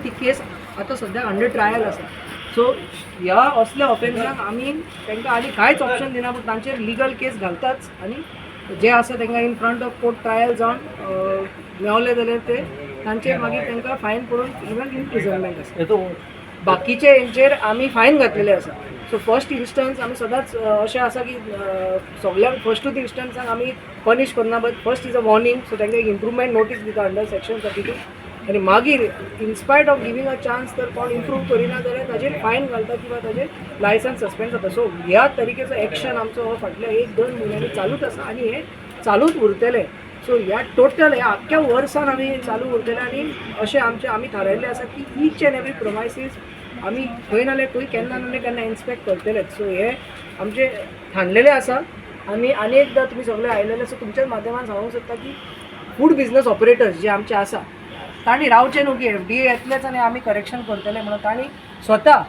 ती केस आता सध्या अंडर ट्रायल आसा. सो ह्या असल्या ऑफेन्साक आमी तांकां आनी कांयच ऑप्शन दिना, पूण तांचेर लिगल केस घालताच आनी जे आसा तांकां in front of court trial जावन मेवले जाल्यार ते तांचेर मागीर तांकां फायन पडून इवन इम्प्रिझनमेंट आसा. बाकीचे हेंचेर आमी फायन घातलेले आसा. सो फर्स्ट इन्स्टन्स आमी सदांच अशें आसा की सगळ्यांक फर्स्टूच इन्स्टन्साक आमी पनीश करना, but first is a warning. So तांकां एक इम्प्रुवमेंट नोटीस दिता अंडर सेक्शन 32 आनी मागीर इनस्पायट ऑफ गिवींग अ चान्स तर कोण इम्प्रूव करिना जाल्यार ताजेर फायन घालता किंवा ताजेर लायसन्स सस्पेंड जाता. सो ह्या तरिकेचो एक्शन आमचो हो फाटल्या 1-2 म्हयन्यांनी चालूच आसा आनी हे चालूच उरतले. सो ह्या टोटल ह्या आख्ख्या वर्सान आमी चालू उरतले आनी अशें आमी थारायल्लें आसा की ईच एंड एवरी प्रोमायसीस आमी खंय नाल्यार खंय केन्ना नाल्यार केन्ना इन्स्पेक्ट करतलेच. सो हे आमचे थांडलेले आसा. आनी एकदां तुमी सगळे आयलेले सो तुमच्याच माध्यमान सांगूंक सोदता की फूड बिजनस ऑपरेटर्स जे आमचे आसा तांणी रावचे न्हू की FDA येतलेच आनी आमी करेक्शन करतले म्हणून. तांणी स्वता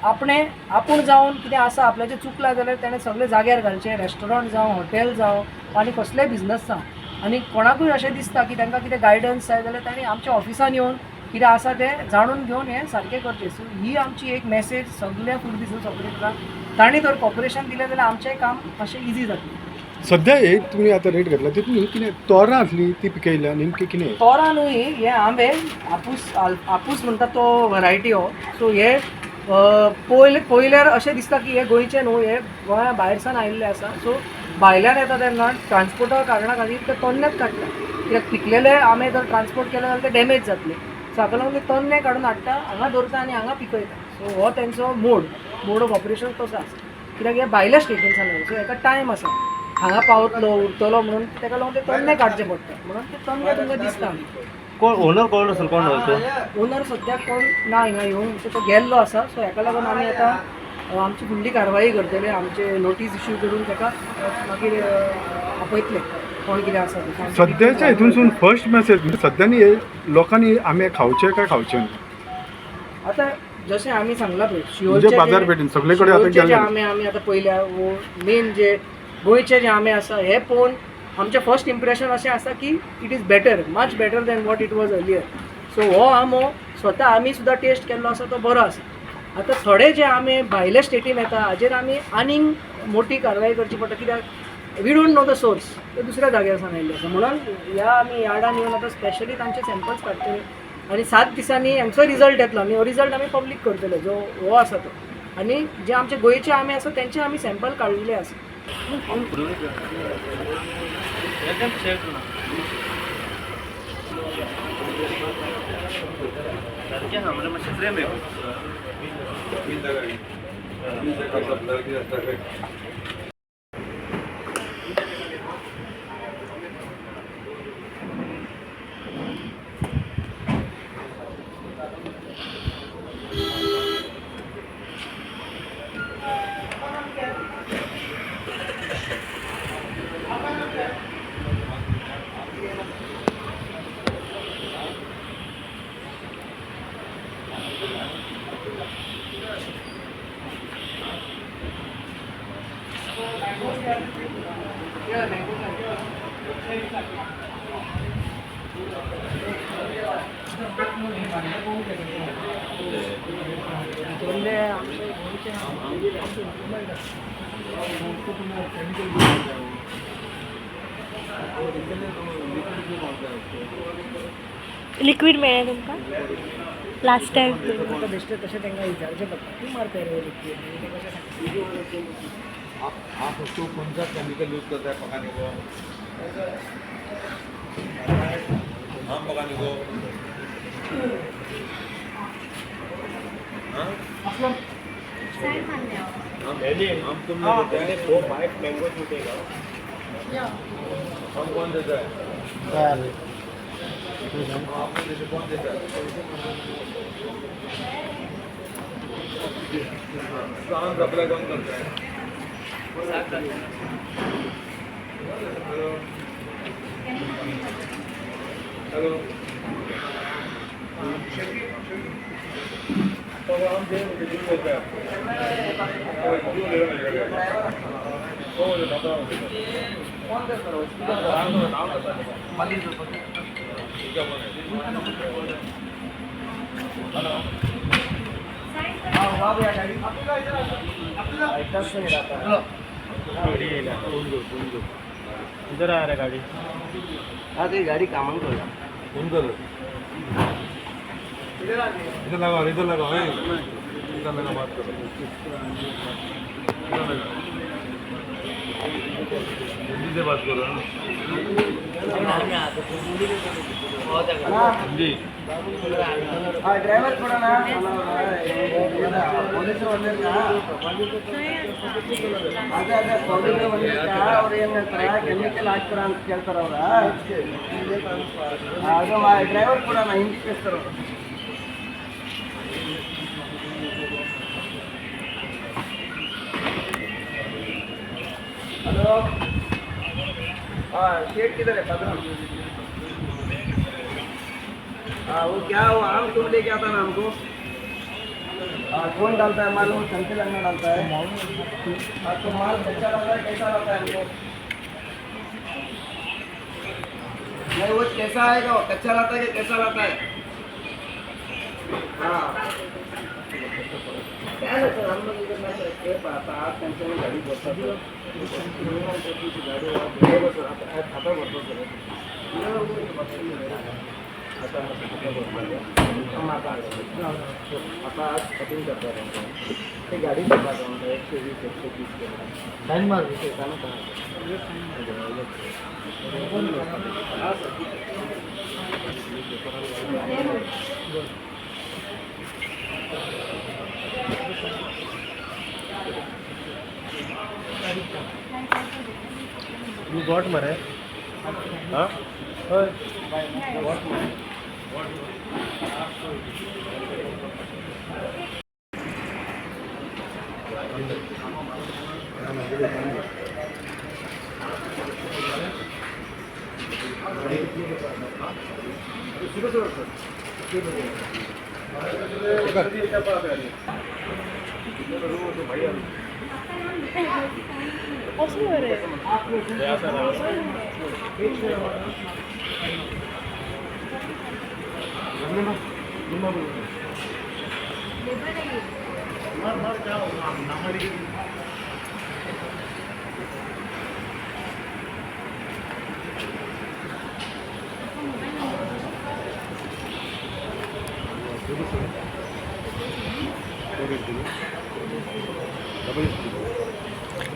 आपूण जावन कितें आसा आपल्याचें चुकलां जाल्यार ताणें सगळे जाग्यार घालचें. रेस्टॉरंट जावं, हॉटेल जावं आनी कसलेंय बिजनस जावं. आनी कोणाकूय अशें दिसता की तांकां कितें गायडन्स जाय जाल्यार तांणी आमच्या ऑफिसान येवन कितें आसा तें जाणून घेवन हें सारकें करचें. सो ही आमची एक मेसेज सगळ्या फूड बिजनस ऑपरेटरांक. तांणी जर कॉपरेशन दिलें जाल्यार आमचें काम मातशें इजी जातलें. सध्या हे तुमी आतां रेट घातला तितून कितें तोरां आसली ती पिकयल्या नेमकी कितें? तोरां न्हू हे आंबे आपूस म्हणटा तो वरायटी हो. सो हे पयल्यार अशें दिसता की हे गोंयचे न्हू, हे गोंया भायरसान आयिल्ले आसा. सो भायल्यान येता तेन्ना ट्रान्सपोर्टा कारणा खातीर ते तन्नेच काडटा. कित्याक पिकलेले आंबे जर ट्रान्सपोर्ट केले जाल्यार ते डॅमेज जातले. सो हाका लागून ते तन्ने काडून हाडटा, हांगा दवरता आनी हांगा पिकयता. सो हो तेंचो मोड ऑफ ऑपरेशन तसो आसा. कित्याक हे भायल्या स्टेटींसान आसा. सो हेका टायम आसा. हांगा पावतलो उरतलो म्हणून ताका लागून ते तन्ने काडचे पडटा. म्हणून ते तन्ने तुमकां दिसता. कोण ओनर कोण असेल, कोण वयतो ओनर सद्याक कोण ना हिंगा येवन. सो तो गेल्लो आसा. सो हेका लागून आमी आतां आमची फुडली कारवाई करतले. आमचे नोटीस इश्यू करून ताका मागीर आपयतले कोण कितें आसा ते. सद्याच्या हितूनसून फर्स्ट मेसेज म्हणजे सद्यांनी हे लोकांनी आंबे खावचे काय खावचे न्हू? आतां जशें आमी सांगलां पळय म्हणजे बाजारपेठेन सगळे कडेन आतां शिवोरचे जे आमी आतां पयल्या मेन जे गोंयचे जे आंबे आसा हे पळोवन आमचें फर्स्ट इम्प्रेशन अशें आसा की it is better, much better than what it was earlier. So हो आंबो स्वता आमी सुद्दां टेस्ट केल्लो आसा तो बरो आसा. आतां थोडे जे आंबे भायल्या स्टेटीन येता हाजेर आमी आनीक मोठी कारवाई करची पडटा. कित्याक we don't know the source, ते दुसऱ्या जाग्यार आयिल्ले आसा. म्हणून ह्या आमी यार्डान येवन आतां स्पेशली तांचे सॅम्पल्स काडटले आनी 7 दिसांनी हांचो रिजल्ट येतलो आनी हो रिजल्ट आमी पब्लीक करतले जो हो आसा तो. आनी जे आमचे गोंयचे आंबे आसा तेंचे आमी सॅम्पल काडिल्ले आसा. लिक्विड मेळ्ळें तुमकां लास्ट टायम? बेश्टे तशें तांकां विचारचें पडटा की मारता रे लिक्विड ते कशें आप उसको कौन सा केमिकल यूज करता है पकाने को? हम पकाने को हम तुम लोग देते हैं 2 बाइट मैंगो छूटेगा। हम कौन देता है? आपको जैसे कौन देता है? काम सप्लाई कौन करता है? हेलो हेलो इधर आ रहा गाड़ी हाँ तो गाड़ी कामन कर इधर लगाओ इधर लगा बात करो हिंदी से बात करो हिंदी ड्राइवर थोड़ा ना पुलिस अದೇ ಪೊಲೀಸ್ ಬಂದಿರ್ತಾ ಅವ್ರು ಏನು ಹೇಳ್ತಾರೆ ಕೆಮಿಕಲ್ ಹಾಕ್ತಾರ ಅಂತ ಕೇಳ್ತಾರ ಅವ್ರ ಅದು ಡ್ರೈವರ್ ಕೂಡ ನಾ ಹಿಂದಿ ಕೇಳ್ತಾರ ಅವರು हेलो हाँ शेठ किधर है पदम हाँ वो क्या वो आम क्यों लेके आता ना हमको हाँ कौन डालता है माल वो संकल अंगना डालता है हाँ तो माल अच्छा डालता है कैसा डालता है हमको नहीं वो कैसा आएगा वो कच्चा लाता है कि कैसा लाता है हाँ क्या है सर हम लोग इधर मैं के पाता आप टेंशन में गाड़ी बोलता सर गाड़ी सर आप खाता बोलता सर हम आता आज कटिंग करता रहता हूँ ते गाड़ी चलाता हूँ 120 130 के टाइम मार देते खाना कहाँ हाँ sir You got mare? Huh?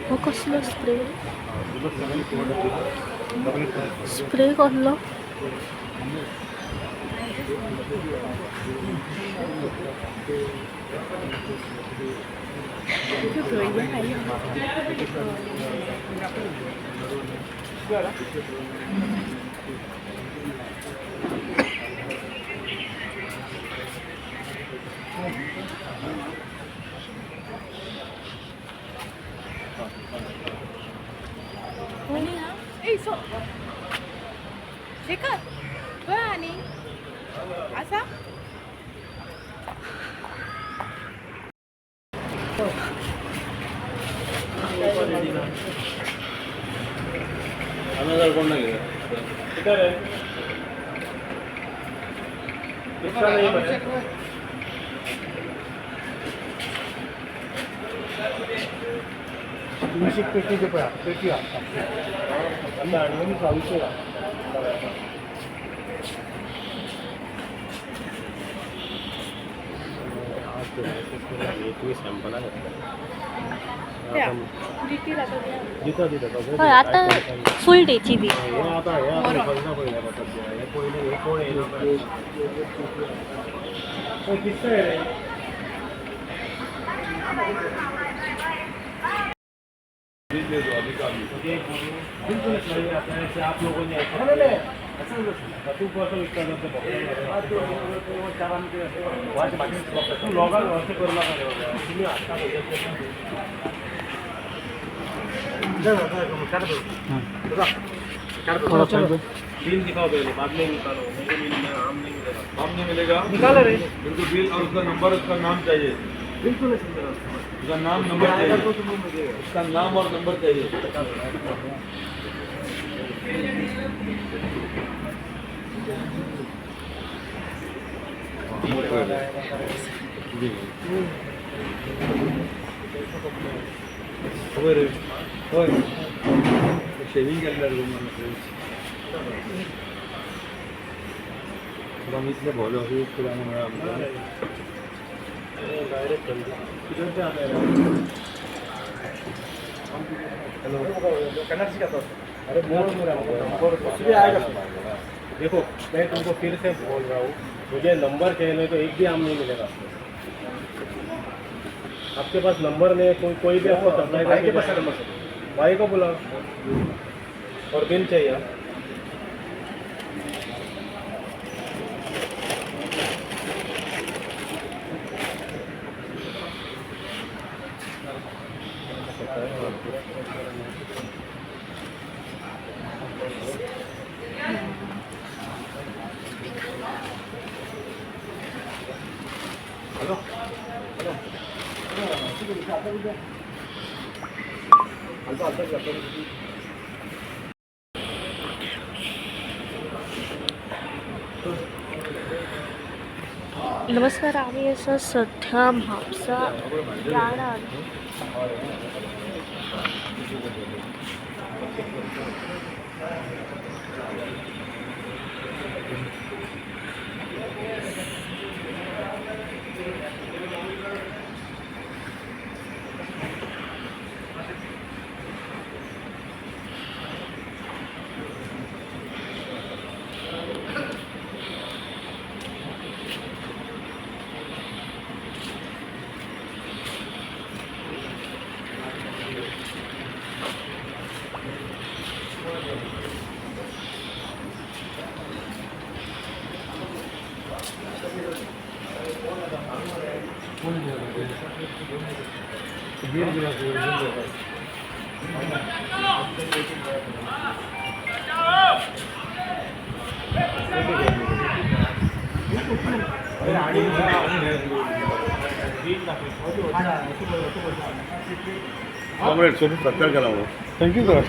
हो कसलो स्प्रे स्प्रे कसलो शेखर होय आणि असा अनदर कोण नाही किती रे कितना नहीं बचे तुमची पेटी पेटी आता आणि चालू तुम्ही सॅम्पल आहे होय आता फुल डेची दी आता हे पहिल्या बघत हे पहिले हे कोण आहे किस्सा आहे रे बिल्कुल नहीं आता है कि आप लोगों ने तू कसं विचारलं तू लॉगाल असं करू नका तुम्ही आता बिल दिखाओ पहले बाद में निकालो फॉर्म नहीं मिलेगा। निकाला रे बिल्कुल बिल और उसका नंबर, उसका नाम चाहिए। बिल्कुल उसका नाम नंबर चाहिए। उसका नाम और नंबर चाहिए। शेविंग केलेलं तुला मी इथले भोवलो तुला अरे कुछ भी आएगा। देखो मैं तुमको फिर से बोल रहा हूँ, मुझे नंबर चाहिए, नहीं तो एक भी आम नहीं मिलेगा। आपके पास नंबर नहीं है, कोई भी आपको सप्लाई भाई के पास नंबर, भाई को बुलाओ और बिल चाहिए। नमस्कार, आम्ही असं सध्या म्हापसा राहणार कॉम्रेड सोबत सत्कार केला थँक्यू सर